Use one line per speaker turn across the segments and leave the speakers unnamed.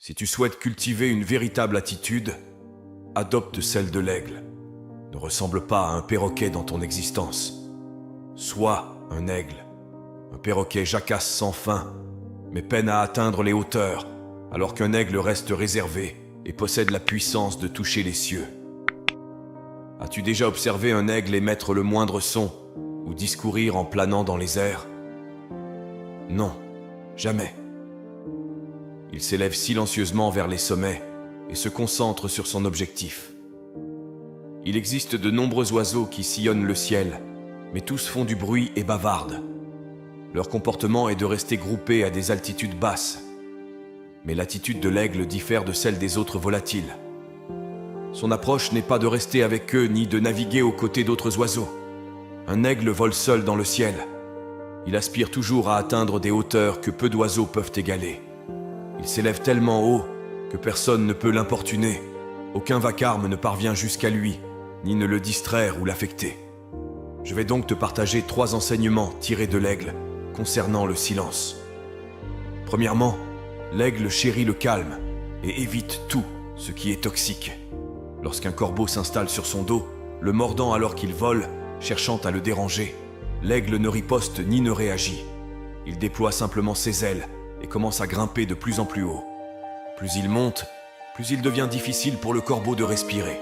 Si tu souhaites cultiver une véritable attitude, adopte celle de l'aigle. Ne ressemble pas à un perroquet dans ton existence. Sois un aigle. Un perroquet jacasse sans fin, mais peine à atteindre les hauteurs, alors qu'un aigle reste réservé et possède la puissance de toucher les cieux. As-tu déjà observé un aigle émettre le moindre son ou discourir en planant dans les airs? Non, jamais. Il s'élève silencieusement vers les sommets et se concentre sur son objectif. Il existe de nombreux oiseaux qui sillonnent le ciel, mais tous font du bruit et bavardent. Leur comportement est de rester groupés à des altitudes basses. Mais l'attitude de l'aigle diffère de celle des autres volatiles. Son approche n'est pas de rester avec eux ni de naviguer aux côtés d'autres oiseaux. Un aigle vole seul dans le ciel. Il aspire toujours à atteindre des hauteurs que peu d'oiseaux peuvent égaler. Il s'élève tellement haut que personne ne peut l'importuner. Aucun vacarme ne parvient jusqu'à lui, ni ne le distraire ou l'affecter. Je vais donc te partager 3 enseignements tirés de l'aigle concernant le silence. Premièrement, l'aigle chérit le calme et évite tout ce qui est toxique. Lorsqu'un corbeau s'installe sur son dos, le mordant alors qu'il vole, cherchant à le déranger, l'aigle ne riposte ni ne réagit. Il déploie simplement ses ailes et commence à grimper de plus en plus haut. Plus il monte, plus il devient difficile pour le corbeau de respirer.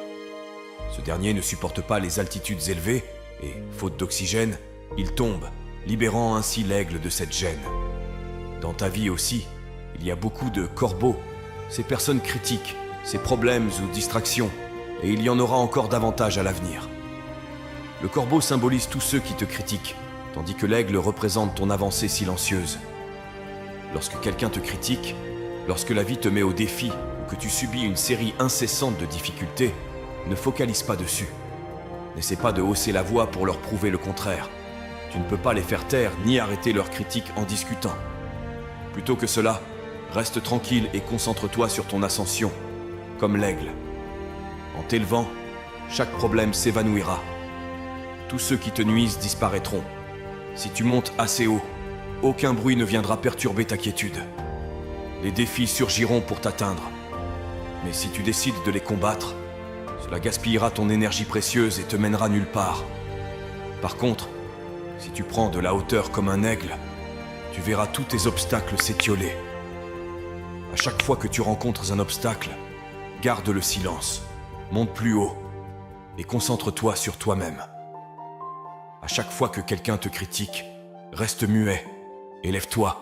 Ce dernier ne supporte pas les altitudes élevées et, faute d'oxygène, il tombe, libérant ainsi l'aigle de cette gêne. Dans ta vie aussi, il y a beaucoup de corbeaux, ces personnes critiques, ces problèmes ou distractions, et il y en aura encore davantage à l'avenir. Le corbeau symbolise tous ceux qui te critiquent, tandis que l'aigle représente ton avancée silencieuse. Lorsque quelqu'un te critique, lorsque la vie te met au défi ou que tu subis une série incessante de difficultés, ne focalise pas dessus. N'essaie pas de hausser la voix pour leur prouver le contraire. Tu ne peux pas les faire taire ni arrêter leurs critiques en discutant. Plutôt que cela, reste tranquille et concentre-toi sur ton ascension, comme l'aigle. En t'élevant, chaque problème s'évanouira. Tous ceux qui te nuisent disparaîtront. Si tu montes assez haut, aucun bruit ne viendra perturber ta quiétude. Les défis surgiront pour t'atteindre. Mais si tu décides de les combattre, cela gaspillera ton énergie précieuse et te mènera nulle part. Par contre, si tu prends de la hauteur comme un aigle, tu verras tous tes obstacles s'étioler. À chaque fois que tu rencontres un obstacle, garde le silence, monte plus haut et concentre-toi sur toi-même. À chaque fois que quelqu'un te critique, reste muet, élève-toi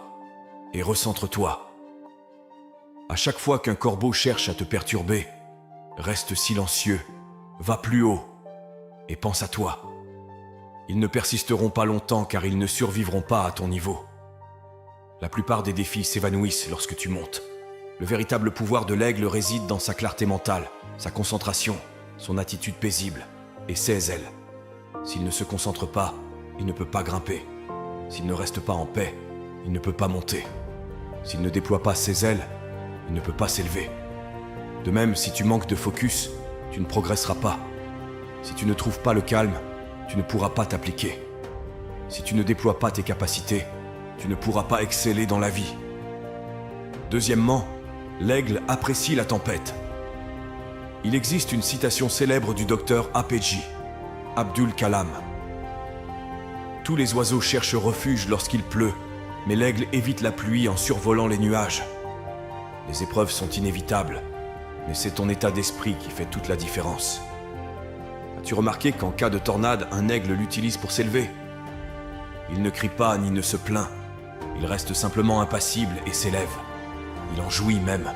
et recentre-toi. À chaque fois qu'un corbeau cherche à te perturber, reste silencieux, va plus haut et pense à toi. Ils ne persisteront pas longtemps car ils ne survivront pas à ton niveau. La plupart des défis s'évanouissent lorsque tu montes. Le véritable pouvoir de l'aigle réside dans sa clarté mentale, sa concentration, son attitude paisible et ses ailes. S'il ne se concentre pas, il ne peut pas grimper. S'il ne reste pas en paix, il ne peut pas monter. S'il ne déploie pas ses ailes, il ne peut pas s'élever. De même, si tu manques de focus, tu ne progresseras pas. Si tu ne trouves pas le calme, tu ne pourras pas t'appliquer. Si tu ne déploies pas tes capacités, tu ne pourras pas exceller dans la vie. Deuxièmement, l'aigle apprécie la tempête. Il existe une citation célèbre du docteur APJ, Abdul Kalam. Tous les oiseaux cherchent refuge lorsqu'il pleut, mais l'aigle évite la pluie en survolant les nuages. Les épreuves sont inévitables, mais c'est ton état d'esprit qui fait toute la différence. As-tu remarqué qu'en cas de tornade, un aigle l'utilise pour s'élever? Il ne crie pas ni ne se plaint. Il reste simplement impassible et s'élève. Il en jouit même.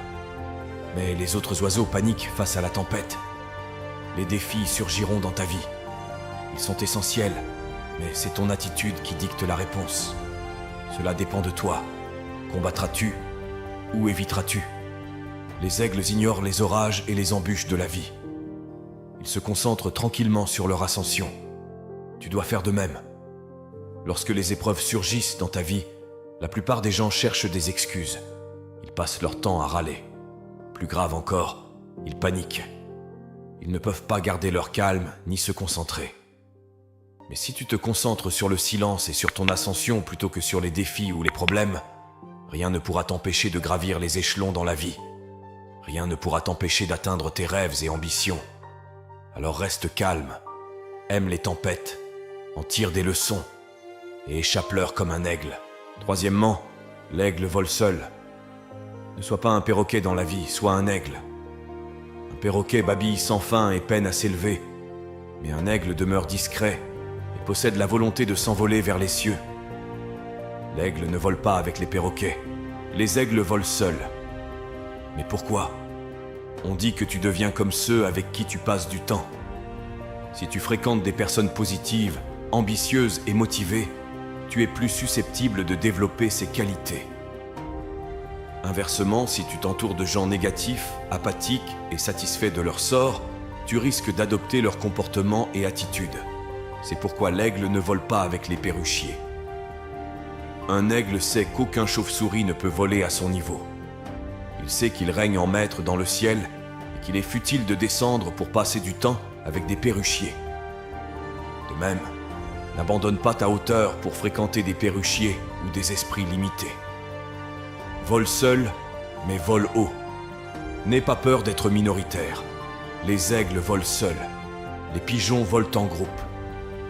Mais les autres oiseaux paniquent face à la tempête. Les défis surgiront dans ta vie. Ils sont essentiels, mais c'est ton attitude qui dicte la réponse. Cela dépend de toi. Combattras-tu ou éviteras-tu? Les aigles ignorent les orages et les embûches de la vie. Ils se concentrent tranquillement sur leur ascension. Tu dois faire de même. Lorsque les épreuves surgissent dans ta vie, la plupart des gens cherchent des excuses. Ils passent leur temps à râler. Plus grave encore, ils paniquent. Ils ne peuvent pas garder leur calme ni se concentrer. Mais si tu te concentres sur le silence et sur ton ascension plutôt que sur les défis ou les problèmes, rien ne pourra t'empêcher de gravir les échelons dans la vie. Rien ne pourra t'empêcher d'atteindre tes rêves et ambitions. Alors reste calme, aime les tempêtes, en tire des leçons et échappe-leur comme un aigle. Troisièmement, l'aigle vole seul. Ne sois pas un perroquet dans la vie, sois un aigle. Un perroquet babille sans fin et peine à s'élever, mais un aigle demeure discret et possède la volonté de s'envoler vers les cieux. L'aigle ne vole pas avec les perroquets, les aigles volent seuls. Mais pourquoi ? On dit que tu deviens comme ceux avec qui tu passes du temps. Si tu fréquentes des personnes positives, ambitieuses et motivées, tu es plus susceptible de développer ces qualités. Inversement, si tu t'entoures de gens négatifs, apathiques et satisfaits de leur sort, tu risques d'adopter leur comportement et attitude. C'est pourquoi l'aigle ne vole pas avec les perruchiers. Un aigle sait qu'aucun chauve-souris ne peut voler à son niveau. Il sait qu'il règne en maître dans le ciel et qu'il est futile de descendre pour passer du temps avec des perruchiers. De même, n'abandonne pas ta hauteur pour fréquenter des perruchiers ou des esprits limités. Vole seul, mais vole haut. N'aie pas peur d'être minoritaire. Les aigles volent seuls. Les pigeons volent en groupe.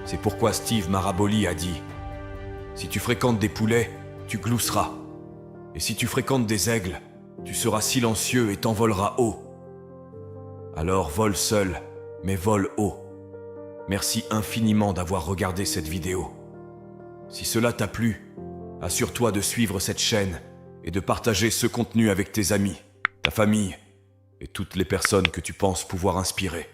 C'est pourquoi Steve Maraboli a dit « Si tu fréquentes des poulets, tu glousseras. Et si tu fréquentes des aigles, tu seras silencieux et t'envoleras haut. Alors vole seul, mais vole haut. » Merci infiniment d'avoir regardé cette vidéo. Si cela t'a plu, assure-toi de suivre cette chaîne et de partager ce contenu avec tes amis, ta famille et toutes les personnes que tu penses pouvoir inspirer.